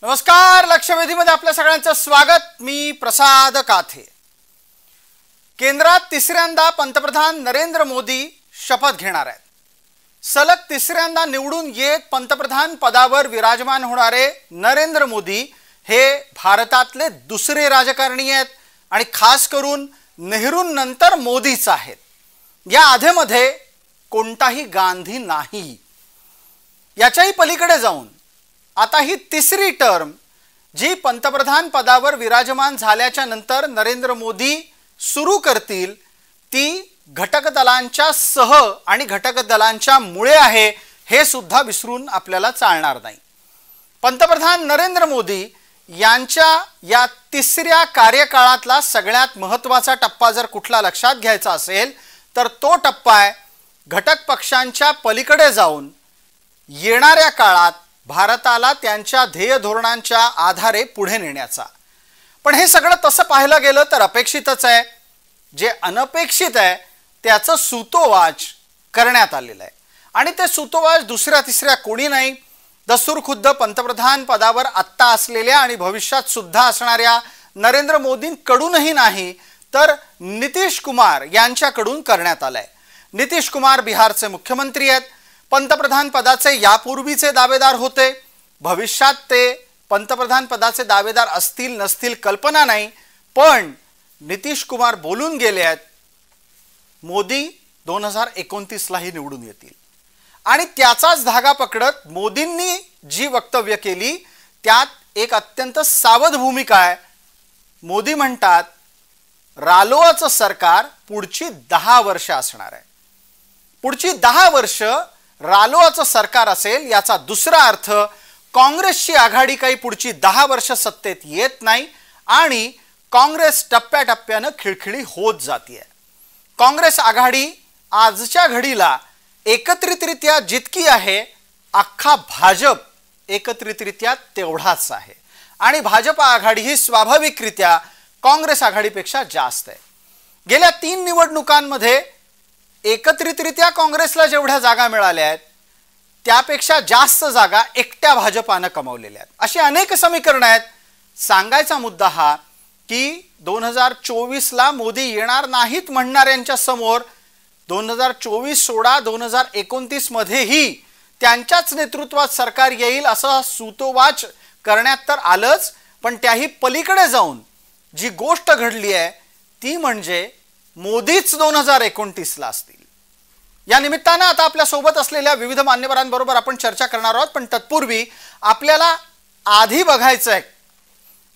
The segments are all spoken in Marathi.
नमस्कार, लक्षवेधीमध्ये आपल्या सगळ्यांचं स्वागत। मी प्रसाद काथे। केंद्रात तिसऱ्यांदा पंतप्रधान नरेंद्र मोदी शपथ घेणार आहेत। सलग तिसऱ्यांदा निवडून येत पंतप्रधान पदावर विराजमान होणारे नरेंद्र मोदी हे भारतातले दुसरे राजकारणी आहेत आणि खास करून नेहरूंनंतर मोदीच आहेत। या आधेमध्ये कोणताही गांधी नाही। याच्याही पलीकडे जाऊन आता ही तिसरी टर्म जी पंतप्रधान पदावर विराजमान झाल्याच्या नंतर नरेंद्र मोदी सुरू करतील ती घटक दलांच्या सह आणि घटक दलांच्या मुळे आहे हे सुद्धा विसरून आपल्याला चालणार नाही। पंतप्रधान नरेंद्र मोदी यांच्या या तिसऱ्या कार्यकाळातला सगळ्यात महत्त्वाचा टप्पा जर कुठला लक्षात घ्यायचा असेल तर तो टप्पा आहे घटक पक्षांच्या पलीकडे जाऊन येणाऱ्या काळात भारताला त्यांच्या ध्येय धोरणांच्या आधारे पुढे नेण्याचा। पण हे सगळं तसं पाहायला गेलं तर अपेक्षितच आहे। जे अनपेक्षित आहे त्याचं सूतोवाच करण्यात आलेलं आहे आणि ते सूतोवाच दुसऱ्या तिसऱ्या कोणी नाही, दस्तूर खुद्द पंतप्रधान पदावर आत्ता असलेल्या आणि भविष्यात सुद्धा असणाऱ्या नरेंद्र मोदींकडूनही नाही तर नितीश कुमार यांच्याकडून करण्यात आलंय। नितीश कुमार बिहारचे मुख्यमंत्री आहेत। पंतप्रधान पदाचे यापूर्वीचे दावेदार होते। भविष्यात ते पंतप्रधान पदाचे दावेदार असतील नसतील कल्पना नाही, पण नितीश कुमार बोलून गेले आहेत मोदी 2029 लाही निवडून येतील आणि त्याचाच धागा पकडत मोदींनी जी वक्तव्य केली त्यात एक अत्यंत सावध भूमिका आहे। मोदी म्हणतात रालोआचं सरकार पुढची 10 वर्ष असणार आहे। पुढची 10 वर्ष रालोआचं सरकार असेल याचा दुसरा अर्थ काँग्रेसची आघाडी काही पुढची 10 वर्ष सत्तेत येत नाही आणि काँग्रेस टप्प्याटप्प्याने खिळखिळी होत जाते। काँग्रेस आघाडी आजच्या घडीला एकत्रितरित्या जितकी आहे अख्खा भाजप एकत्रितरित्या तेवढाच आहे आणि भाजप आघाडी ही स्वाभाविकरित्या काँग्रेस आघाडीपेक्षा जास्त आहे। गेल्या 3 निवडणुकांमध्ये एकत्रितरित्या काँग्रेसला जेवढ्या जागा मिळाल्या आहेत त्यापेक्षा जास्त जागा एकट्या भाजपाने कमावलेल्या आहेत। अशी अनेक समीकरणे आहेत। सांगायचा मुद्दा हा की 2024 ला मोदी येणार नाहीत म्हणणाऱ्यांच्या समोर 2024 सोडा 2029 मध्येही त्यांच्याच नेतृत्वात सरकार येईल असं सूतोवाच करण्यात तर आलंच, पण त्याही पलीकडे जाऊन जी गोष्ट घडली आहे ती म्हणजे मोदीच 2029 ला असतील। या निमित्ताने आता आपल्या सोबत असलेल्या विविध मान्यवरांबरोबर आपण चर्चा करणार आहोत, पण तत्पूर्वी आपल्याला आधी बघायचं आहे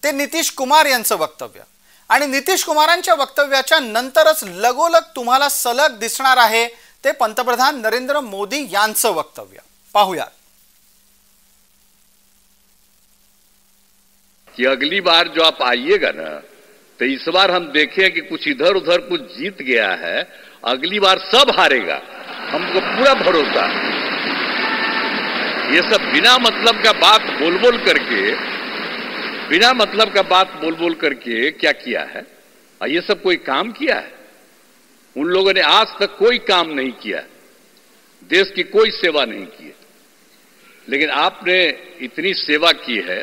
ते नितीश कुमार यांचं वक्तव्य आणि नितीश कुमारांच्या वक्तव्याच्या नंतरच लगोलग तुम्हाला सलग दिसणार आहे ते पंतप्रधान नरेंद्र मोदी यांचं वक्तव्य। पाहूया कि अगली बार जो आप आइएगा ना तो इस बार हम देखें कि कुछ इधर उधर कुछ जीत गया है, अगली बार सब हारेगा, हमको पूरा भरोसा। ये सब बिना मतलब का बात बोल बोल करके क्या किया है? ये सब कोई काम किया है? उन लोगों ने आज तक कोई काम नहीं किया, देश की कोई सेवा नहीं की है, लेकिन आपने इतनी सेवा की है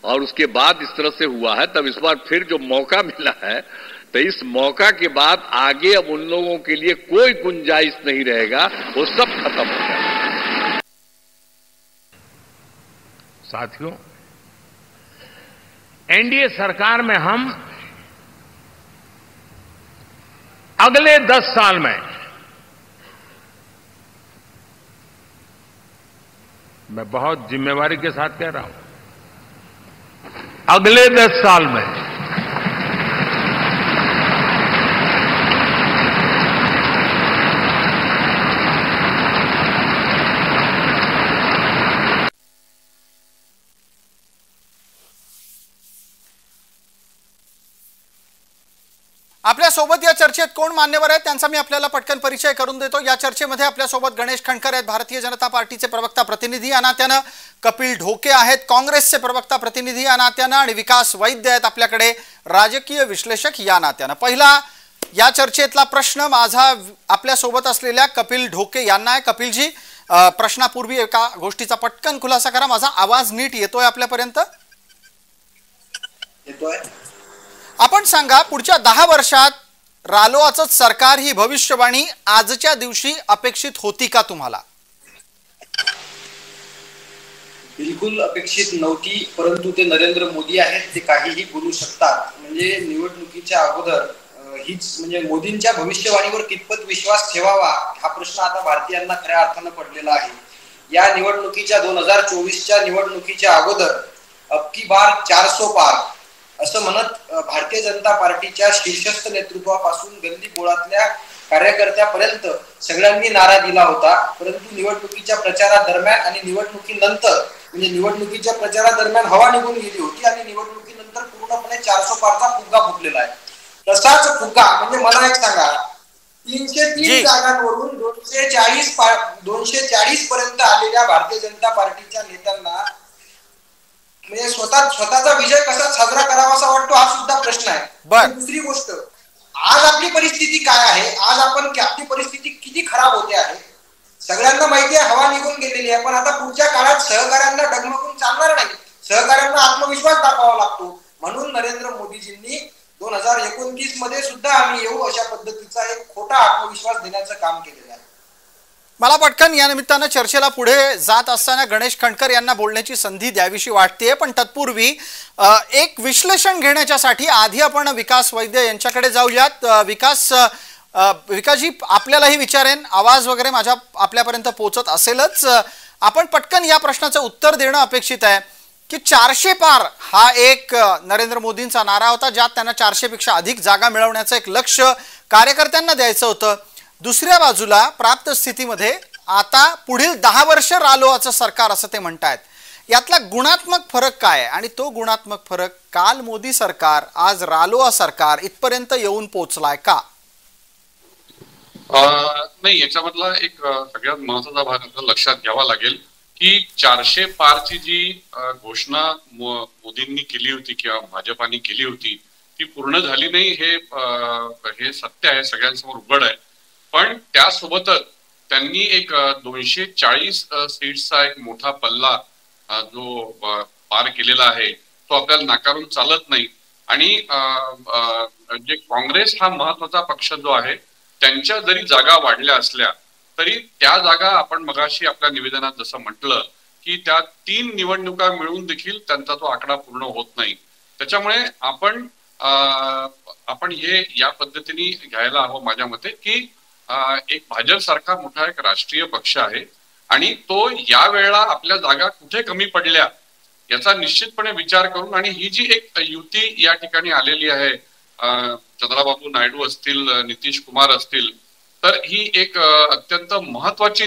और उसके बाद इस तरह से हुआ है। तब इस बार फिर जो मौका मिला है तो इस मौका के बाद आगे अब उन लोगों के लिए कोई गुंजाइश नहीं रहेगा, वो सब खत्म हो जाएगा। साथियों, एनडीए सरकार में हम अगले 10 साल में, मैं बहुत जिम्मेवारी के साथ कह रहा हूं, अगले 10 साल में आपल्या सोबत या चर्चेत कोण मान्यवर आहेत त्यांचा मी आपल्याला पटकन परिचय करून देतो। या चर्चेमध्ये आपल्या सोबत गणेश खंडकर आहेत, भारतीय जनता पार्टीचे प्रवक्ता प्रतिनिधी या नात्याने, कपिल ढोके आहेत काँग्रेसचे प्रवक्ता प्रतिनिधी या नात्याने आणि विकास वैद्य आहेत आपल्याकडे राजकीय विश्लेषक या नात्याने। पहिला या चर्चेतला प्रश्न माझा आपल्या सोबत असलेल्या कपिल ढोके यांना आहे। कपिलजी, प्रश्नापूर्वी एका गोष्टीचा पटकन खुलासा करा. माझा आवाज नीट येतोय आपल्यापर्यंत? येतोय. आपण सांगा, पुढच्या 10 वर्षात रालोआचं सरकार ही भविष्यवाणी आजच्या दिवशी अपेक्षित होती का तुम्हाला? बिलकुल अपेक्षित नव्हती, परंतु ते नरेंद्र मोदी आहेत, ते काहीही बोलू शकतात. म्हणजे निवडणुकीच्या अगोदर हीच म्हणजे मोदींच्या भविष्यवाणीवर कितपत विश्वास ठेवावा हा प्रश्न आता भारतीयांना खऱ्या अर्थानं पडलेला आहे. या निवडणुकीच्या 2024च्या निवडणुकीच्या अगोदर अब की बार 400 पार असं म्हणत भारतीय जनता पार्टीच्या शीर्षस्थ नेतृत्वापासून गल्ली बोळातल्या कार्यकर्त्यापर्यंत सगळ्यांनी नारा दिला होता. परंतु निवडणुकीच्या प्रचारादरम्यान आणि निवडणुकीनंतर म्हणजे निवडणुकीच्या प्रचारादरम्यान हवा निघून गेली होती आणि निवडणुकीनंतर पूर्णपणे 400 पारचा फुगा फुटलेला आहे. तसाच फुगा म्हणजे मला एक सांगा, 303 जागांवरून 240 पर्यंत आलेल्या भारतीय जनता पार्टीच्या नेत्यांना म्हणजे स्वतःचा विजय कसा साजरा करावा असा वाटतो हा सुद्धा प्रश्न आहे. दुसरी गोष्ट, आज आपली परिस्थिती काय आहे, आज आपली परिस्थिती किती खराब होते आहे सगळ्यांना माहिती आहे. हवा निघून गेलेली आहे, पण आता पुढच्या काळात सहकाऱ्यांना डगमगून चालणार नाही. सहकाऱ्यांना आत्मविश्वास दाखवावा लागतो. म्हणून नरेंद्र मोदीजींनी 2029 मध्ये सुद्धा आम्ही येऊ अशा पद्धतीचा एक खोटा आत्मविश्वास देण्याचं काम केलेलं आहे. मला पटकन या निमित्तानं चर्चेला पुढे जात असताना गणेश खंडकर यांना बोलण्याची संधी द्यावीशी वाटते, पण तत्पूर्वी एक विश्लेषण घेण्याच्यासाठी आधी आपण विकास वैद्य यांच्याकडे जाऊयात. विकासजी, आपल्यालाही विचारेन, आवाज वगैरे आपल्यापर्यंत पोहोचत असेलच. आपण पटकन या प्रश्नाचं उत्तर देणं अपेक्षित आहे की 400 पार हा एक नरेंद्र मोदींचा नारा होता, ज्यात त्यांना 400 पेक्षा अधिक जागा मिळवण्याचं एक लक्ष कार्यकर्त्यांना द्यायचं होतं. दुसऱ्या बाजूला प्राप्त स्थितीमध्ये आता पुढील 10 वर्ष रालोआचं सरकार असं ते म्हणतायत. यातला गुणात्मक फरक काय आहे आणि तो गुणात्मक फरक काल मोदी सरकार आज रालोआ सरकार इथपर्यंत येऊन पोहोचलाय का? नाही, याच्यामधला एक सगळ्यात महत्वाचा भाग लक्षात घ्यावा लागेल की 400 पारची जी घोषणा मोदींनी केली होती किंवा भाजपाने केली होती ती पूर्ण झाली नाही, हे सत्य आहे, सगळ्यांसमोर उघड आहे. पण त्यासोबतच त्यांनी एक 240 सीट्सचा एक मोठा पल्ला जो पार केलेला आहे तो आपल्याला नाकारून चालत नाही. आणि जे काँग्रेस हा महत्वाचा पक्ष जो आहे त्यांच्या जरी जागा वाढल्या असल्या तरी त्या जागा आपण मगाशी आपल्या निवेदनात जसं म्हटलं की त्या 3 निवडणुका मिळून देखील त्यांचा तो आकडा पूर्ण होत नाही. त्याच्यामुळे आपण हे या पद्धतीने घ्यायला हवं माझ्या मते की एक भाजप सारखा मोठा एक राष्ट्रीय पक्ष आहे आणि तो या वेळेला आपल्या जागा कुठे कमी पडल्या याचा निश्चितपणे विचार करून, आणि ही जी एक युती या ठिकाणी आलेली आहे, चंद्राबाबू नायडू असतील, नितीश कुमार असतील, तर ही एक अत्यंत महत्वाची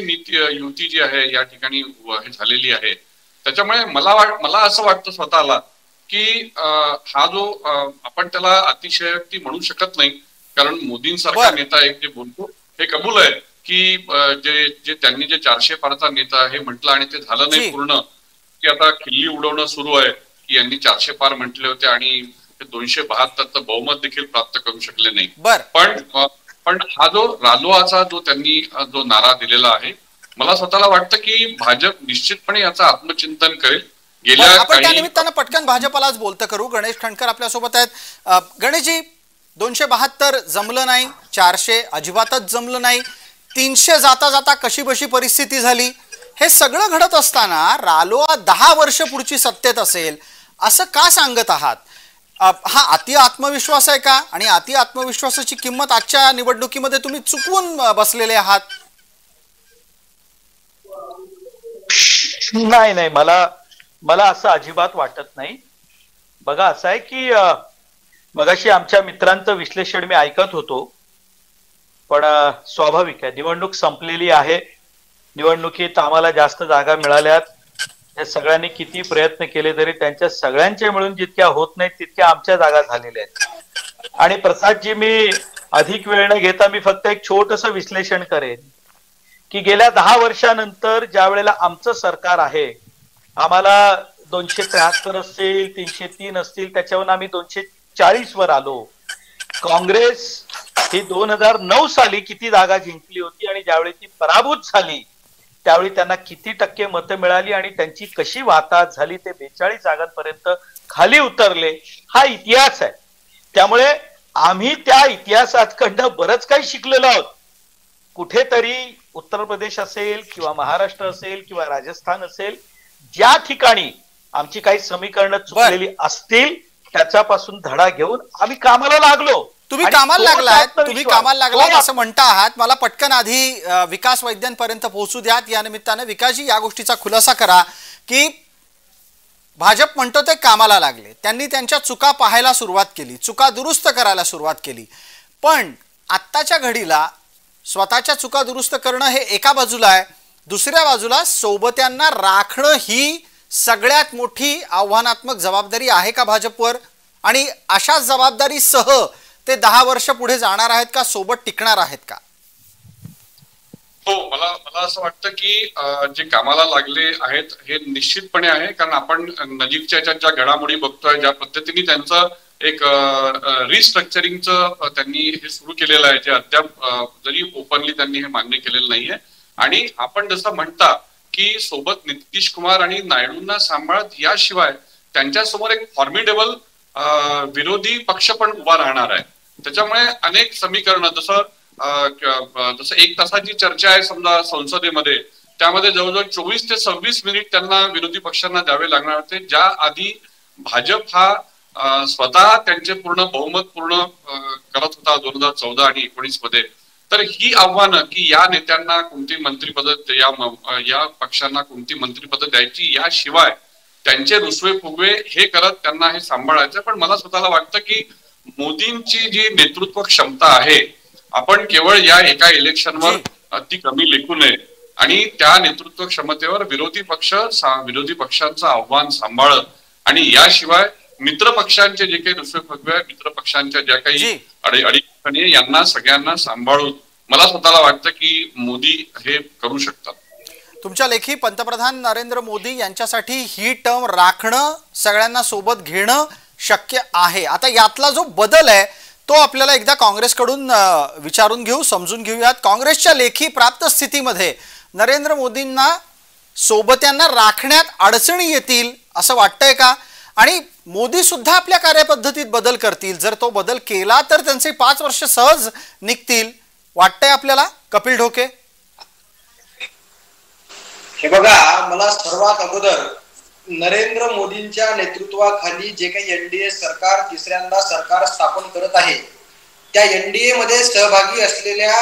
युती जी आहे या ठिकाणी झालेली आहे. त्याच्यामुळे मला असं वाटतं स्वतःला की हा जो आपण त्याला अतिशयोक्ती म्हणू शकत नाही, कारण मोदींसारखा नेता एक जे बोलतो हे कबूल आहे की जे त्यांनी जे 400 पारचा नेता हे म्हटलं आणि ते झालं नाही पूर्ण, की आता खिल्ली उडवणं सुरू आहे की यांनी 400 पार म्हटले होते आणि 272चं बहुमत देखील प्राप्त करू शकले नाही. पण हा जो रालोआचा जो त्यांनी जो नारा दिलेला आहे, मला स्वतःला वाटतं की भाजप निश्चितपणे याचं आत्मचिंतन करेल. आपण त्या निमित्तानं पटकन भाजपालाच बोलतं करू. गणेश खंडकर आपल्यासोबत आहेत. गणेशजी, 272 जमलं नाही, 400 अजिबातच जमलं नाही, 300 जाता जाता कशी बशी परिस्थिती झाली. हे सगळं घडत असताना रालोआ 10 वर्ष पुढची सत्तेत असेल असं का सांगत आहात? हा अति आत्मविश्वास आहे का? आणि अति आत्मविश्वासाची किंमत आजच्या निवडणुकीमध्ये तुम्ही चुकवून बसलेले आहात? नाही, मला असं अजिबात वाटत नाही. बघा, असं आहे की मगाशी आमच्या मित्रांचं विश्लेषण मी ऐकत होतो, पण स्वाभाविक आहे, निवडणूक संपलेली आहे, निवडणुकीत आम्हाला जास्त जागा मिळाल्यात, या सगळ्यांनी किती प्रयत्न केले तरी त्यांच्या सगळ्यांचे मिळून जितक्या होत नाहीत तितक्या आमच्या जागा झालेल्या आहेत. आणि प्रसादजी, मी अधिक वेळ न घेता मी फक्त एक छोटंसं विश्लेषण करेन की गेल्या 10 वर्षानंतर ज्या वेळेला आमचं सरकार आहे, आम्हाला 273 असतील, 303 असतील, त्याच्यावरून आम्ही 240 वर आलो. काँग्रेस ही 2009 साली किती जागा जिंकली होती आणि ज्यावेळी ती पराभूत झाली त्यावेळी त्यांना किती टक्के मतं मिळाली आणि त्यांची कशी वाताहत झाली, ते 42 जागांपर्यंत खाली उतरले, हा इतिहास आहे. त्यामुळे आम्ही त्या इतिहासाकडनं बरंच काही शिकलेलो आहोत. कुठेतरी उत्तर प्रदेश असेल किंवा महाराष्ट्र असेल किंवा राजस्थान असेल, ज्या ठिकाणी आमची काही समीकरणं चुकलेली असतील त्याच्यापासून धडा घेऊन आम्ही कामाला लागलो. तुम्ही कामाला लागलात असं म्हणता आहात. मला पटकन आधी विकास वैद्यांपर्यंत पोहोचू द्यात. या निमित्तानं विकासजी या गोष्टीचा खुलासा करा की भाजप म्हणतो ते कामाला लागले, त्यांनी त्यांच्या चुका पाहायला सुरुवात केली, चुका दुरुस्त करायला सुरुवात केली, पण आत्ताच्या घडीला स्वतःच्या चुका दुरुस्त करणं हे एका बाजूला आहे, दुसऱ्या बाजूला सोबत्यांना राखणं ही सगळ्यात मोठी आव्हानात्मक जबाबदारी आहे का भाजपवर? आणि अशा जबाबदारीसह ते 10 वर्ष पुढे जाणार आहेत का, सोबत टिकणार आहेत का? हो, मला असं वाटतं की जे कामाला लागले आहेत हे निश्चितपणे आहे. कारण आपण नजीकच्या ज्या घडामोडी बघतोय, ज्या पद्धतीने त्यांचं एक रिस्ट्रक्चरिंगचं त्यांनी हे सुरू केलेलं आहे, जे अद्याप जरी ओपनली त्यांनी हे मान्य केलेलं नाहीये. आणि आपण जसं म्हणता की सोबत नितीश कुमार आणि नायडूंना सांभाळत याशिवाय त्यांच्यासमोर एक फॉर्मिडेबल विरोधी पक्ष पण उभा राहणार आहे. त्याच्यामुळे अनेक समीकरणं, जसं 1 तासाची चर्चा आहे समजा संसदेमध्ये, त्यामध्ये जवळजवळ 24 ते 26 मिनिट त्यांना विरोधी पक्षांना द्यावे लागणार होते, ज्या आधी भाजप हा स्वतः त्यांचे पूर्ण बहुमत पूर्ण करत होता 2014 आणि 19 मध्ये. तर ही आव्हानं की या नेत्यांना कोणती मंत्रिपद, या पक्षांना कोणती मंत्रिपद द्यायची, याशिवाय त्यांचे रुसवे फुगवे हे करत त्यांना हे सांभाळायचं. पण मला स्वतःला वाटतं की मोदींची जी नेतृत्व क्षमता आहे, आपण केवळ या एका इलेक्शनवर ती कमी लेखू नये आणि त्या नेतृत्व क्षमतेवर विरोधी पक्षांचं आव्हान सांभाळत आणि याशिवाय मित्र पक्षांचे जे काही रुसवे फुगवे, मित्र पक्षांच्या ज्या काही अडीअडचणी, यांना सगळ्यांना सांभाळून मला स्वतःला वाटतं की मोदी हे करू शकतात. तुमच्या लेखी पंतप्रधान नरेंद्र मोदी यांच्यासाठी ही टर्म राखणं, सगळ्यांना सोबत घेणं शक्य आहे. आता यातला जो बदल आहे तो आपल्याला एकदा काँग्रेसकडून विचारून घेऊ, समजून घेऊयात. काँग्रेसच्या लेखी प्राप्त स्थितीमध्ये नरेंद्र मोदींना सोबत्यांना राखण्यात अडचणी येतील असं वाटतंय का? आणि मोदी सुद्धा आपल्या कार्यपद्धतीत बदल करतील, जर तो बदल केला तर त्यांचे 5 वर्ष सहज निघतील, वाटतंय आपल्याला? कपिल ढोके, हे बघा, मला सर्वात अगोदर नरेंद्र मोदींच्या नेतृत्वाखाली जे काही एनडीए सरकार तिसऱ्यांदा सरकार स्थापन करत आहे, त्या एनडीए मध्ये सहभागी असलेल्या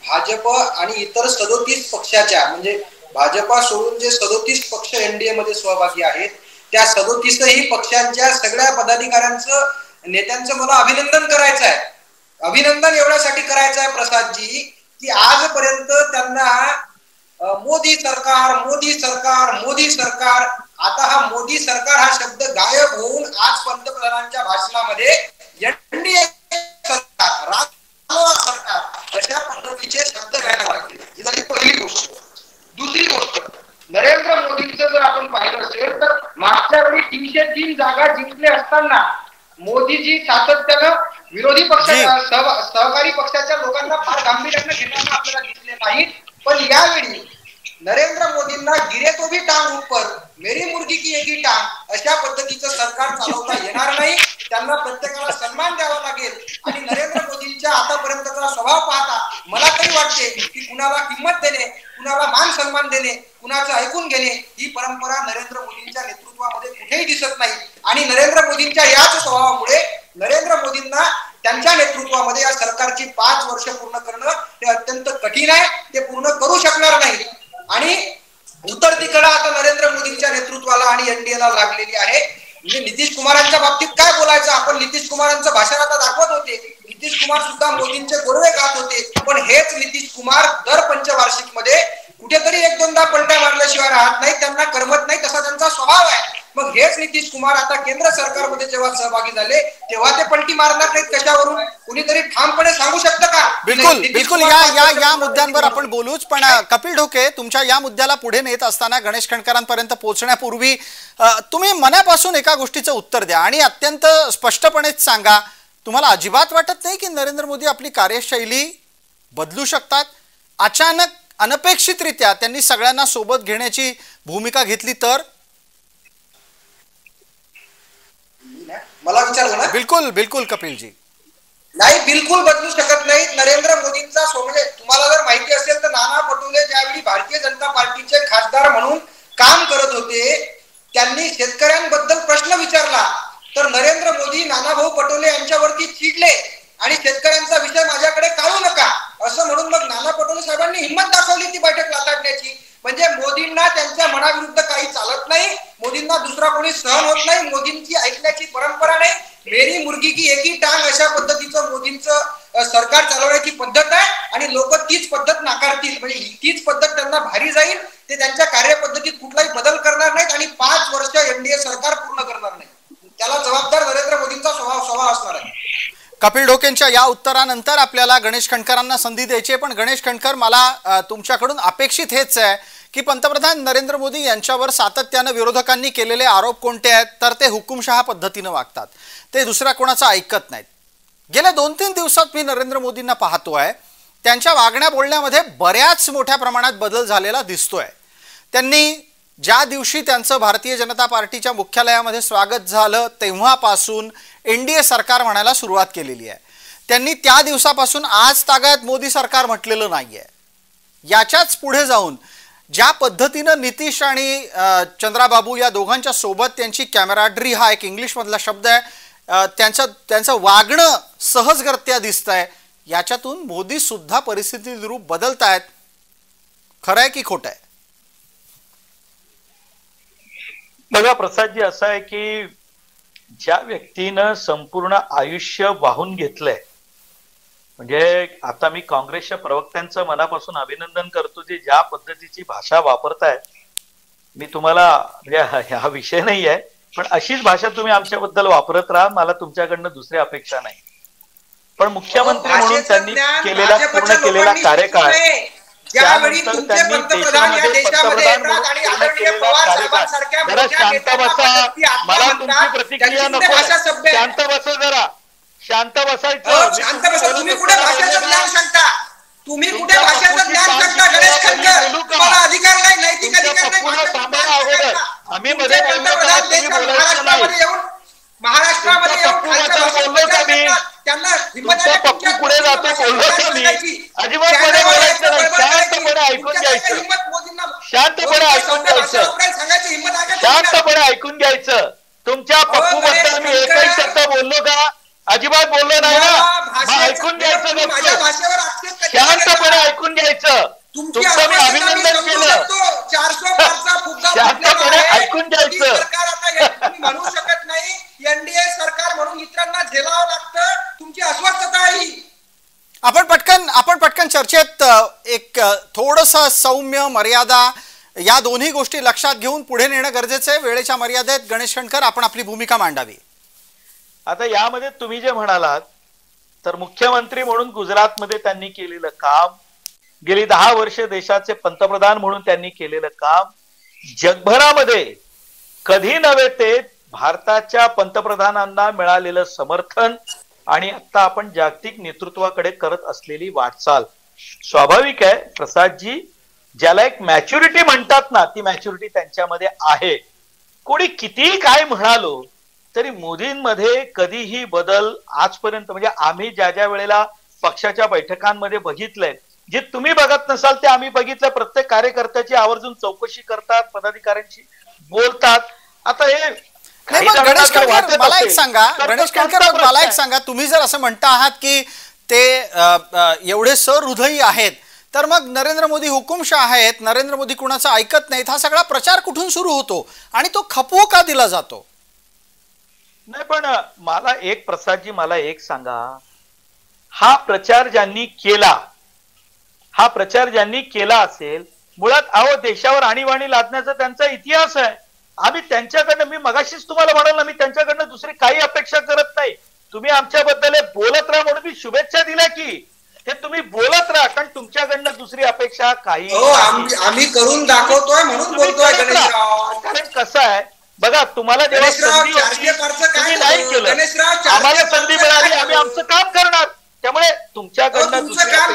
भाजप आणि इतर 37 पक्षाच्या, म्हणजे भाजपा सोडून जे 37 पक्ष एनडीए मध्ये सहभागी आहेत, त्या 37ही पक्षांच्या सगळ्या पदाधिकाऱ्यांचं, नेत्यांचं मला अभिनंदन करायचं आहे. अभिनंदन एवढ्यासाठी करायचं आहे प्रसादजी की आजपर्यंत त्यांना मोदी सरकार मोदी सरकार मोदी सरकार, आता हा मोदी सरकार हा शब्द गायब होऊन आज पंतप्रधानांच्या भाषणामध्ये एनडीए सरकार, सरकार अशा पद्धतीचे शब्द घ्यायला लागले. ही झाली पहिली गोष्ट. दुसरी गोष्ट, नरेंद्र मोदींचं जर आपण पाहिलं असेल तर मागच्या वेळी 303 जागा जिंकले असताना मोदीजी सातत्यानं विरोधी पक्षाच्या सहकारी पक्षाच्या लोकांना फार गांभीर्याने घेताना आपल्याला दिसले नाहीत. पण यावेळी नरेंद्र मोदींना गिरे तो भी टांग ऊपर, मेरी मुर्गी की एक ही टांग, अशा पद्धतीचं सरकार चालवता येणार नाही. त्यांना प्रत्येकाला सन्मान द्यावा लागेल. आणि नरेंद्र मोदींच्या आतापर्यंतचा स्वभाव पाहता मला तरी वाटते की कुणाला किंमत देणे, कुणाला मान सन्मान देणे, कुणाचं ऐकून घेणे, ही परंपरा नरेंद्र मोदींच्या नेतृत्वामध्ये कुठेही दिसत नाही. आणि नरेंद्र मोदींच्या याच स्वभावामुळे नरेंद्र मोदींना त्यांच्या नेतृत्वामध्ये या सरकारची 5 वर्ष पूर्ण करणं हे अत्यंत कठीण आहे. ते पूर्ण करू शकणार नाही. आणि उतरती कळा आता नरेंद्र मोदींच्या नेतृत्वाला आणि एनडीएला लागलेली आहे. म्हणजे नितीश कुमारांच्या बाबतीत काय बोलायचं, आपण नितीश कुमारांचं भाषण आता दाखवत होते. नितीश कुमार सुद्धा मोदींचे गोडवे गात होते. पण हेच नितीश कुमार दर पंचवार्षिक मध्ये कुठेतरी 1-2दा पलट्या मारल्याशिवाय राहत नाही, त्यांना करमत नाही, तसा त्यांचा स्वभाव आहे. मग हेच नितीश कुमार आता केंद्र सरकारमध्ये जेव्हा सहभागी झाले तेव्हा ते पलटी मारणार नाहीत कशावरून? कुणीतरी ठामपणे सांगू शकतं का? बिलकुल या मुद्द्यांवर आपण बोलूच. पण कपिल ढोके, तुमच्या या मुद्द्याला पुढे नेत असताना गणेश खंडकरांपर्यंत पोहोचण्यापूर्वी तुम्ही मनापासून एका गोष्टीचं उत्तर द्या आणि अत्यंत स्पष्टपणेच सांगा, तुम्हाला अजिबात वाटत नाही की नरेंद्र मोदी आपली कार्यशैली बदलू शकतात? अचानक अनपेक्षितरित्या त्यांनी सगळ्यांना सोबत घेण्याची भूमिका घेतली तर? मला विचारलं ना? बिलकुल बिलकुल कपिलजी. नाही, बिलकुल बदलू शकत नाहीत. नरेंद्र मोदींचा म्हणजे तुम्हाला जर माहिती असेल तर नाना पटोले ज्यावेळी भारतीय जनता पार्टीचे खासदार म्हणून काम करत होते, त्यांनी शेतकऱ्यांबद्दल प्रश्न विचारला तर नरेंद्र मोदी नानाभाऊ पटोले यांच्यावरती चिडले आणि शेतकऱ्यांचा विषय माझ्याकडे काढू नका असं म्हणून मग नाना पटोले साहेबांनी हिंमत दाखवली ती बैठक लाथाडण्याची. म्हणजे मोदींना त्यांच्या मनाविरुद्ध काही चालत नाही, मोदींना दुसरा कोणी सहन होत नाही, मोदींची ऐकण्याची परंपरा नाही. मेरी मुर्गी की एक ही टांग अशा पद्धतीचं मोदींचं सरकार चालवण्याची पद्धत आहे आणि लोक तीच पद्धत नाकारतील. म्हणजे तीच पद्धत त्यांना भारी जाईल. ते त्यांच्या कार्यपद्धतीत कुठलाही बदल करणार नाहीत आणि 5 वर्ष एनडीए सरकार पूर्ण करणार नाही. त्याला जबाबदार नरेंद्र मोदींचा स्वभाव असणार आहे. कपिल ढोकेंच्या या उत्तरानंतर आपल्याला गणेश खंडकरांना संधी द्यायची आहे. पण गणेश खंडकर, मला तुमच्याकडून अपेक्षित हेच आहे की पंतप्रधान नरेंद्र मोदी यांच्यावर सातत्यानं विरोधकांनी केलेले आरोप कोणते आहेत तर ते हुकुमशहा पद्धतीनं वागतात, ते दुसऱ्या कोणाचं ऐकत नाहीत. गेल्या 2-3 दिवसात मी नरेंद्र मोदींना पाहतोय, त्यांच्या वागण्या बोलण्यामध्ये बऱ्याच मोठ्या प्रमाणात बदल झालेला दिसतोय. त्यांनी ज्या दिवशी त्यांचं भारतीय जनता पार्टीच्या मुख्यालयामध्ये स्वागत झालं तेव्हापासून एनडीए सरकार म्हणायला सुरुवात केलेली आहे. त्यांनी त्या दिवसापासून आज तागायत मोदी सरकार म्हटलेलं नाहीये. याच्याच पुढे जाऊन ज्या पद्धतीनं नितीश आणि चंद्राबाबू या दोघांच्या सोबत त्यांची कॅमेराडरी, हा एक इंग्लिशमधला शब्द आहे, त्यांचं वागणं सहजगत्या दिसत आहे. याच्यातून मोदी सुद्धा परिस्थिती रूप बदलतायत. खरं आहे की खोटं आहे? बघा प्रसादजी, असं आहे की ज्या व्यक्तीनं संपूर्ण आयुष्य वाहून घेतलंय, म्हणजे आता मी काँग्रेसच्या प्रवक्त्यांचं मनापासून अभिनंदन करतो जे ज्या पद्धतीची भाषा वापरतायत. मी तुम्हाला म्हणजे हा विषय नाही आहे, पण अशीच भाषा तुम्ही आमच्याबद्दल वापरत राहा, मला तुमच्याकडनं दुसरी अपेक्षा नाही. पण मुख्यमंत्री म्हणून त्यांनी पूर्ण केलेला कार्यकाळ, त्यानंतर त्यांनी देशामध्ये पंतप्रधान म्हणून पूर्ण केलेला कार्यकाळ. जरा शांत बसा, मला तुमची प्रतिक्रिया नको. शांत बसा, जरा शांत बसायचं. तुम्ही कुठे भाषेचं ज्ञान सांगता? तुम्ही कुठे भाषेचं ज्ञान सांगता? गणेश खंडकर, तुम्हाला अधिकार नाही, नैतिक अधिकार नाही. थांबा अगोदर, आम्ही मध्ये बोललो का? तुम्ही बोलायचं नाही. महाराष्ट्रामध्ये बोललो का मी? तुमचा पप्पू पुढे जातो बोललो का मी? अजिबात मध्ये बोलायचं नाही. शांतपणे ऐकून घ्यायचं, शांतपणे ऐकून घ्यायचं, शांतपणे ऐकून घ्यायचं. तुमच्या पप्पू बद्दल मी एकही शब्द बोललो का? अजिबात बोललो नाही ना. ऐकून घ्यायचं, शांतपणे ऐकून घ्यायचं. तुमचं मी अभिनंदन केलं, शांतपणे ऐकून घ्यायचं. म्हणू शकत नाही एनडीए सरकार म्हणून इतरांना झेलावं लागतं, तुमची अस्वस्थता आहे. आपण पटकन चर्चेत एक थोडंसं सौम्य मर्यादा या दोन्ही गोष्टी लक्षात घेऊन पुढे नेणं गरजेचं आहे. वेळेच्या मर्यादेत गणेश खंडकर आपण आपली भूमिका मांडावी. आता यामध्ये तुम्ही जे म्हणालात तर मुख्यमंत्री म्हणून गुजरातमध्ये त्यांनी केलेलं काम, गेली 10 वर्ष देशाचे पंतप्रधान म्हणून त्यांनी केलेलं काम, जगभरामध्ये कधी नव्हे ते भारताच्या पंतप्रधानांना मिळालेलं समर्थन आणि आता आपण जागतिक नेतृत्वाकडे करत असलेली वाटचाल. स्वाभाविक आहे प्रसादजी, ज्याला एक मॅच्युरिटी म्हणतात ना, ती मॅच्युरिटी त्यांच्यामध्ये आहे. कोणी कितीही काय म्हणालो तरी मोदींमध्ये कधीही बदल आजपर्यंत, म्हणजे आम्ही ज्या ज्या वेळेला पक्षाच्या बैठकांमध्ये बघितलंय, जे तुम्ही बघत नसाल ते आम्ही बघितलंय. प्रत्येक कार्यकर्त्याची आवर्जून चौकशी करतात, पदाधिकाऱ्यांशी बोलतात. आता हे गणेश खंडकर, मला एक सांगा, तुम्ही जर असं म्हणता आहात की ते एवढे सहृदयी आहेत, तर मग नरेंद्र मोदी हुकुमशाह आहेत, नरेंद्र मोदी कुणाचं ऐकत नाहीत, हा सगळा प्रचार कुठून सुरू होतो आणि तो खपवू का दिला जातो? नाही, पण मला एक प्रसादजी, मला एक सांगा, हा प्रचार ज्यांनी केला असेल, मुळात अहो देशावर आणीबाणी लादण्याचा त्यांचा इतिहास आहे. आम्ही त्यांच्याकडनं, मी मगाशीच तुम्हाला म्हणाल ना, मी त्यांच्याकडनं दुसरी काही अपेक्षा करत नाही. तुम्ही आमच्याबद्दल बोलत राहा म्हणून मी शुभेच्छा दिल्या की हे तुम्ही बोलत राहा, कारण तुमच्याकडनं दुसरी अपेक्षा काही आम्ही करून दाखवतोय म्हणून बोलतोय. कारण कसं आहे बघा, तुम्हाला जेव्हा संधी तुम्ही नाही केलं, आम्हाला संधी मिळाली, आम्ही आमचं काम करणार. त्यामुळे तुमच्याकडनं तुमचं काम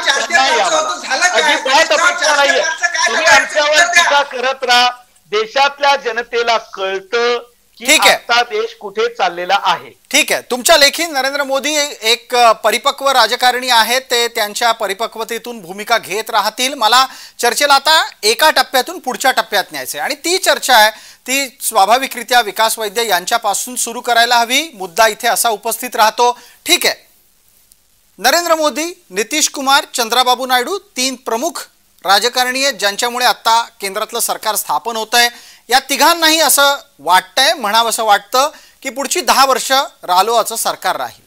अजिबात अपेक्षा नाहीये. तुम्ही आमच्यावर टीका करत राहा. देशातल्या जनतेला कळतं की आता देश कुठे चाललेला आहे. ठीक आहे. तुमच्या लेखी नरेंद्र मोदी एक परिपक्व राजकारणी आहेत, ते त्यांच्या परिपक्वतेतून भूमिका घेत राहतील. मला चर्चेला आता एका टप्प्यातून पुढच्या टप्प्यात न्यायचं आहे आणि ती चर्चा आहे ती स्वाभाविकरित्या विकास वैद्य यांच्यापासून सुरू करायला हवी. मुद्दा इथे असा उपस्थित राहतो. ठीक आहे, नरेंद्र मोदी, नितीश कुमार, चंद्राबाबू नायडू, तीन प्रमुख राजकारणी आहेत ज्यांच्यामुळे आता केंद्रातलं सरकार स्थापन होत आहे. या तिघांनाही असं वाटतंय, म्हणावं असं वाटतं की पुढची 10 वर्ष रालोआचं सरकार राहील.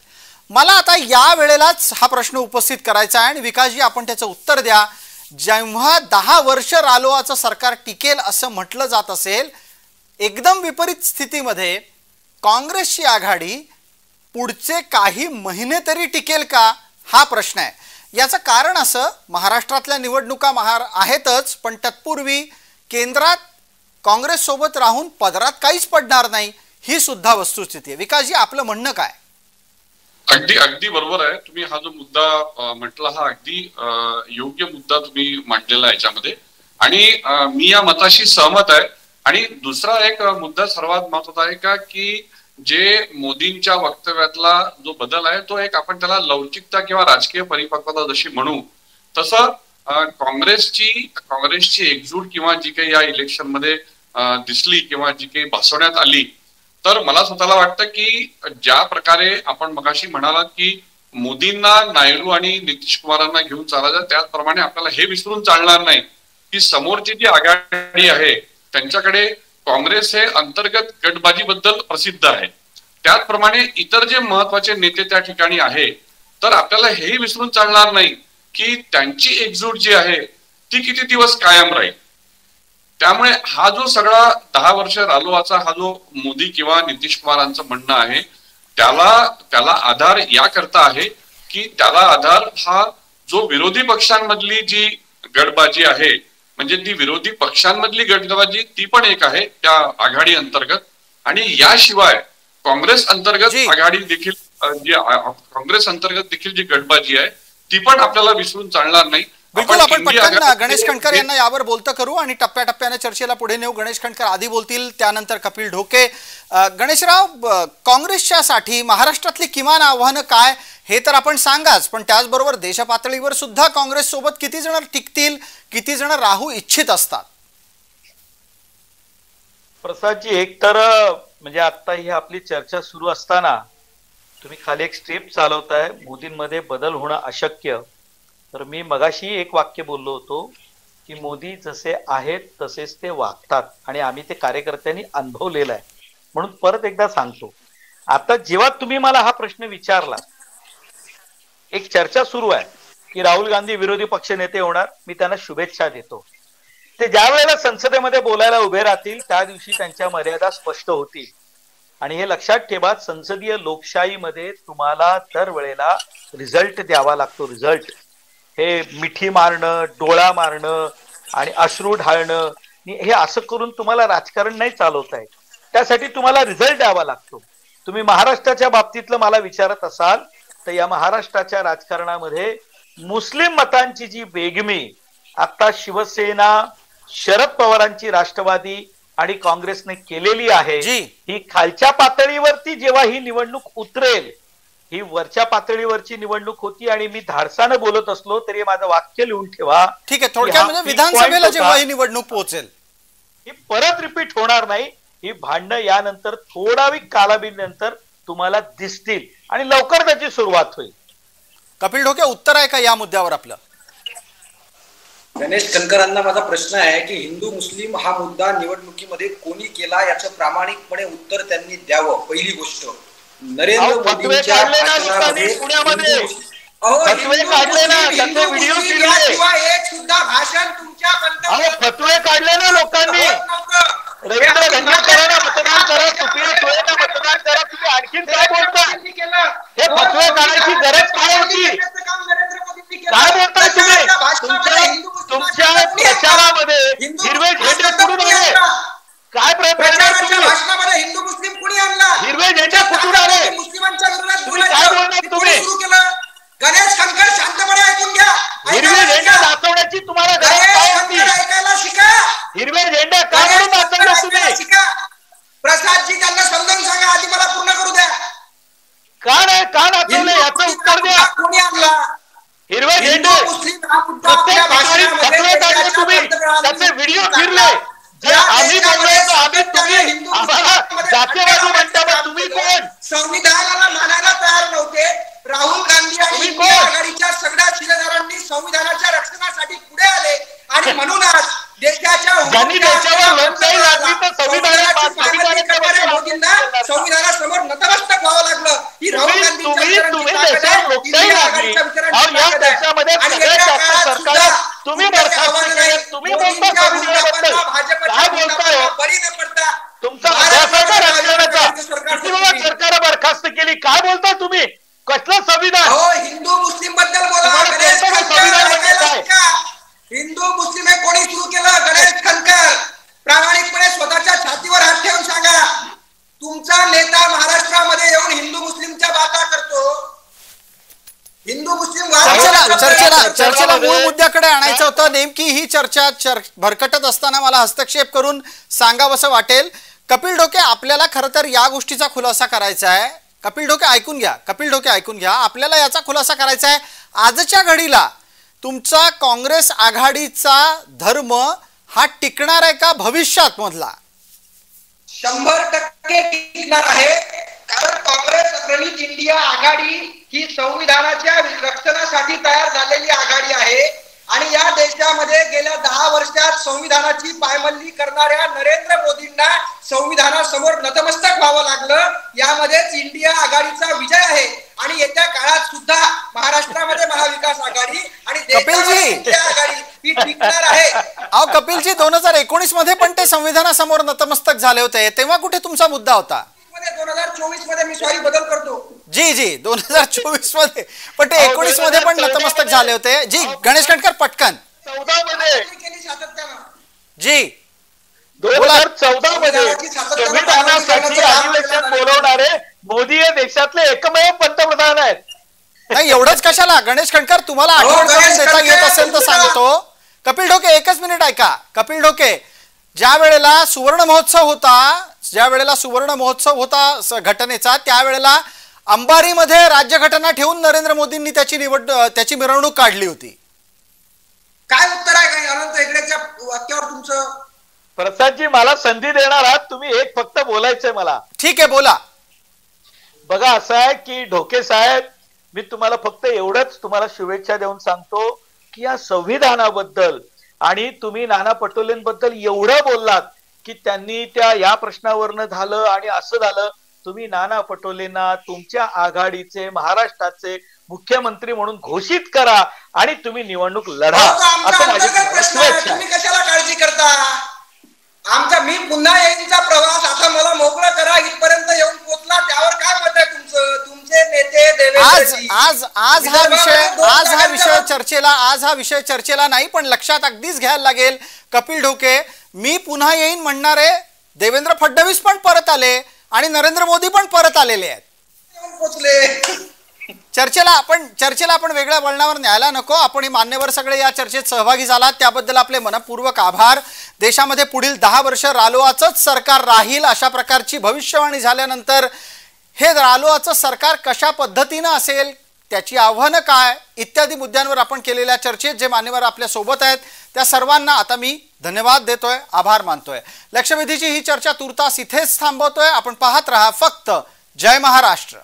मला आता या वेळेलाच हा प्रश्न उपस्थित करायचा आहे आणि विकासजी आपण त्याचं उत्तर द्या. जेव्हा 10 वर्ष रालोआचं सरकार टिकेल असं म्हटलं जात असेल, एकदम विपरीत स्थितीमध्ये काँग्रेसची आघाडी पुढचे काही महिने तरी टिकेल का, हा प्रश्न आहे. याचं कारण असं, महाराष्ट्रातल्या निवडणुका आहेतच, पण तत्पूर्वी केंद्रात काँग्रेस सोबत राहून पदरात काहीच पडणार नाही, ही सुद्धा वस्तुस्थिती आहे. विकासजी आपलं म्हणणं काय? अगदी बरोबर आहे. तुम्ही हा जो मुद्दा म्हटला हा अगदी योग्य मुद्दा तुम्ही मांडलेला आहे याच्यामध्ये, आणि मी या मताशी सहमत आहे. आणि दुसरा एक मुद्दा सर्वात महत्वाचा आहे का की जे मोदींच्या वक्तव्यातला जो बदल आहे तो एक आपण त्याला लवचिकता किंवा राजकीय परिपक्वता जशी म्हणू तसं काँग्रेसची एकजूट किंवा जी काही या इलेक्शन मध्ये दिसली किंवा जी काही भासवण्यात आली, तर मला स्वतःला वाटतं की ज्या प्रकारे आपण मगाशी म्हणालात की मोदींना, नायडू आणि नितीश कुमारांना घेऊन चालायचं, त्याचप्रमाणे आपल्याला हे विसरून चालणार नाही की समोरची जी आघाडी आहे त्यांच्याकडे काँग्रेस हे अंतर्गत गटबाजीबद्दल प्रसिद्ध आहे. त्याचप्रमाणे इतर जे महत्वाचे नेते त्या ठिकाणी आहे, तर आपल्याला हेही विसरून चालणार नाही की त्यांची एकजूट जी आहे ती किती दिवस कायम राहील. त्यामुळे हा जो सगळा 10 वर्ष रालोआचा हा जो मोदी किंवा नितीश कुमारांचं म्हणणं आहे त्याला आधार याकरता आहे की त्याला आधार हा जो विरोधी पक्षांमधली जी गटबाजी आहे, म्हणजे ती विरोधी पक्षांमधली गटबाजी ती पण एक आहे त्या आघाडी अंतर्गत, आणि याशिवाय काँग्रेस अंतर्गत आघाडी देखील जी काँग्रेस अंतर्गत देखील जी गटबाजी आहे ती पण आपल्याला विसरून चालणार नाही. बिलकुल, आपण पटकन गणेश खंडकर यांना यावर बोलतं करू आणि टप्प्याटप्प्याने चर्चेला पुढे नेऊ. गणेश खंडकर आधी बोलतील, त्यानंतर कपिल ढोके. गणेशराव, काँग्रेसच्यासाठी महाराष्ट्रातली किमान आव्हानं काय हे तर आपण सांगाच, पण त्याचबरोबर देशपातळीवर सुद्धा काँग्रेस सोबत किती जण टिकतील, किती जण राहू इच्छित असतात? प्रसादजी, एक तर म्हणजे आता ही आपली चर्चा सुरू असताना तुम्ही खाली एक स्ट्रिप चालवताय, मोदींमध्ये बदल होणं अशक्य. तर मी मगाशी एक वाक्य बोललो होतो की मोदी जसे आहेत तसेच ते वागतात आणि आम्ही ते कार्यकर्त्यांनी अनुभवलेलं आहे. म्हणून परत एकदा सांगतो, आता जेव्हा तुम्ही मला हा प्रश्न विचारला, एक चर्चा सुरू आहे की राहुल गांधी विरोधी पक्ष नेते होणार, मी त्यांना शुभेच्छा देतो. ते ज्या वेळेला संसदेमध्ये बोलायला उभे राहतील त्या दिवशी त्यांच्या मर्यादा स्पष्ट होतील. आणि हे लक्षात ठेवा, संसदीय लोकशाहीमध्ये तुम्हाला दर वेळेला रिझल्ट द्यावा लागतो. रिझल्ट हे मिठी मारणं, डोळा मारणं आणि अश्रू ढाळणं, हे असं करून तुम्हाला राजकारण नाही चालवता येत. त्यासाठी तुम्हाला रिझल्ट द्यावा लागतो. तुम्ही महाराष्ट्राच्या बाबतीतलं मला विचारत असाल तर या महाराष्ट्राच्या राजकारणामध्ये मुस्लिम मतांची जी बेगमी आता शिवसेना, शरद पवारांची राष्ट्रवादी आणि काँग्रेसने केलेली आहे, ही खालच्या पातळीवरती जेव्हा ही निवडणूक उतरेल, ही वरच्या पातळीवरची निवडणूक होती. आणि मी धाडसानं बोलत असलो तरी माझं वाक्य लिहून ठेवा. ठीक आहे, थोडक्यात म्हणजे विधानसभेला जेव्हा ही निवडणूक पोहोचेल ही परत रिपीट होणार नाही. ही भांडणं यानंतर थोडाविक कालावधीनंतर तुम्हाला दिसतील आणि लवकर त्याची सुरुवात होईल. कपिल ढोके, उत्तर आहे का या मुद्द्यावर आपलं? गणेश खंडकरांना माझा प्रश्न आहे की हिंदू मुस्लिम हा मुद्दा निवडणुकीमध्ये कोणी केला याचं प्रामाणिकपणे उत्तर त्यांनी द्यावं. पहिली गोष्ट, नरेंद्र मोदींच्या भाषणामध्ये एक सुद्धा भाषण तुमच्या फतवे काढले ना लोकांनी. रवींद्र धंगेकरांना मतदान करा, सुप्रिया सुळेंना मतदान करा, तुम्ही आणखीन काय बोलता? हे फतवे काढायची गरज काय होती? काय बोलताय तुम्ही? तुमच्या प्रचारामध्ये हिरवे झेंडे कुठून आले? काय प्रचार तुम्ही? भाषणामध्ये हिंदू मुस्लिम कुणी आणला? हिरवे झेंडे कुठून आले? मुस्लिमांच्या विरोधात तुम्ही काय बोलणार? तुम्ही सुरू केलं. गणेश त्याचे व्हिडिओ फिरले जे आम्ही बोललो आम्ही तुम्ही आम्हाला जातीयवादी म्हणता पण तुम्ही कोण? संविधानाला मानायला तयार नव्हते. राहुल गांधी आणि इंडिया आघाडीच्या सगळ्या शिलेदारांनी संविधानाच्या रक्षणासाठी पुढे आले आणि म्हणूनच देशाच्या ज्यांनी देशावर लोकशाही लागली तर मोदींना संविधानासमोर नतमस्तक व्हावं लागलं. ही राहुल गांधी देशावर लोकशाही लागली और या देशामध्ये सगळ्यात जास्त सरकार तुम्ही बरखास्त केले. तुम्ही बोलता संविधानाबद्दल काय बोलताय? बळी न पडता तुमचा अभ्यासाचा रक्षणाचा किती वेळा सरकार बरखास्त केली? काय बोलता तुम्ही? कसलं संविधान? हो, हिंदू मुस्लिम बद्दल बोला. संविधान म्हणजे काय? हिंदू मुस्लिम हे कोणी सुरू केलं? गणेश खनकर प्रामाणिकपणे स्वतःच्या छातीवर हात ठेवून सांगा. तुमचा नेता महाराष्ट्रामध्ये येऊन हिंदू मुस्लिमच्या बाता करतो. हिंदू मुस्लिम चर्चेला मूळ मुद्द्याकडे आणायचं होतं. नेमकी ही चर्चा भरकटत असताना मला हस्तक्षेप करून सांगावंसं वाटेल. कपिल ढोके, आपल्याला खरं तर या गोष्टीचा खुलासा करायचा आहे. कपिल ढोके ऐकून घ्या. आपल्याला याचा खुलासा करायचा आहे. आजच्या घडीला तुमचा काँग्रेस आघाडीचा धर्म हा टिकणार आहे का भविष्यात मधला? 100% टिकणार आहे. कारण काँग्रेस प्रणित इंडिया आघाडी ही संविधानाच्या रक्षणासाठी तयार झालेली आघाडी आहे आणि या देशामध्ये गेल्या 10 वर्षात संविधानाची पायमल्ली करणाऱ्या नरेंद्र मोदींना संविधानासमोर नतमस्तक व्हावं लागलं. यामध्येच इंडिया आघाडीचा विजय आहे आणि येत्या काळात सुद्धा महाराष्ट्रामध्ये महाविकास आघाडी आणि देशामध्ये इंडिया आघाडी ही टिकणार आहे. अहो कपिलजी, 2019 मध्ये पण ते संविधानासमोर नतमस्तक झाले होते, तेव्हा कुठे तुमचा मुद्दा होता? 2024 मध्ये मी सॉरी बदल करतो. जी 2024 मध्ये, पण ते 19 मध्ये पण नतमस्तक झाले होते. जी गणेश खंडकर पटकन. 14 मध्ये जी 2014 मध्ये संविधानासाठी अधिवेशन बोलवणारे मोदी हे देशातले एकमेव पंतप्रधान आहेत. नाही, एवढंच कशाला गणेश खंडकर, तुम्हाला आठवण करून देता येत असेल तर सांगतो. कपिल ढोके, एकच मिनिट ऐका. कपिल ढोके, ज्या वेळेला सुवर्ण महोत्सव होता घटनेचा, त्यावेळेला अंबारीमध्ये राज्यघटना ठेवून नरेंद्र मोदींनी त्याची मिरवणूक काढली होती. काय उत्तर आहे काय अनंत हेगडेच्या वाक्यावर तुमचं? प्रसादजी, मला संधी देणार आहात तुम्ही? एक फक्त बोलायचंय मला. ठीक आहे, बोला. बघा, असं आहे की ढोके साहेब, मी तुम्हाला फक्त एवढंच तुम्हाला शुभेच्छा देऊन सांगतो की या संविधानाबद्दल आणि तुम्ही नाना पटोलेंबद्दल एवढं बोललात की त्यांनी या प्रश्नावरनं झालं आणि असं झालं. तुम्ही नाना पटोलेंना तुमच्या आघाडीचे महाराष्ट्राचे मुख्यमंत्री म्हणून घोषित करा आणि तुम्ही निवडणूक लढा. असं माझी तुम्ही कशाला काळजी करता? मी पुन्हा येईनचा प्रवास आता मला मोकळा करा, इथपर्यंत येऊन पोहोचला, त्यावर काय मत आहे तुमचं? तुमचे नेते आज हा विषय चर्चेला नाही, पण लक्षात अगदीच घ्यायला लागेल. कपिल ढोके, मी पुन्हा येईन म्हणणारे देवेंद्र फडणवीस पण परत आले आणि नरेंद्र मोदी पण परत आलेले आहेत. पोहोचले. चर्चेला आपण वेगळ्या वळणावर न्यायला नको. आपण हे मान्यवर सगळे या चर्चेत सहभागी झालात त्याबद्दल आपले मनपूर्वक आभार. देशामध्ये पुढील 10 वर्ष रालोआचंच सरकार राहील अशा प्रकारची भविष्यवाणी झाल्यानंतर हे रालोआचं सरकार कशा पद्धतीनं असेल, त्याची आव्हानं काय, इत्यादी मुद्द्यांवर आपण केलेल्या चर्चेत जे मान्यवर आपल्या सोबत आहेत त्या सर्वांना आता मी धन्यवाद देतोय, आभार मानतोय. लक्षवेधीची ही चर्चा तुर्तास इथेच थांबवतोय. आपण पाहत रहा फक्त जय महाराष्ट्र.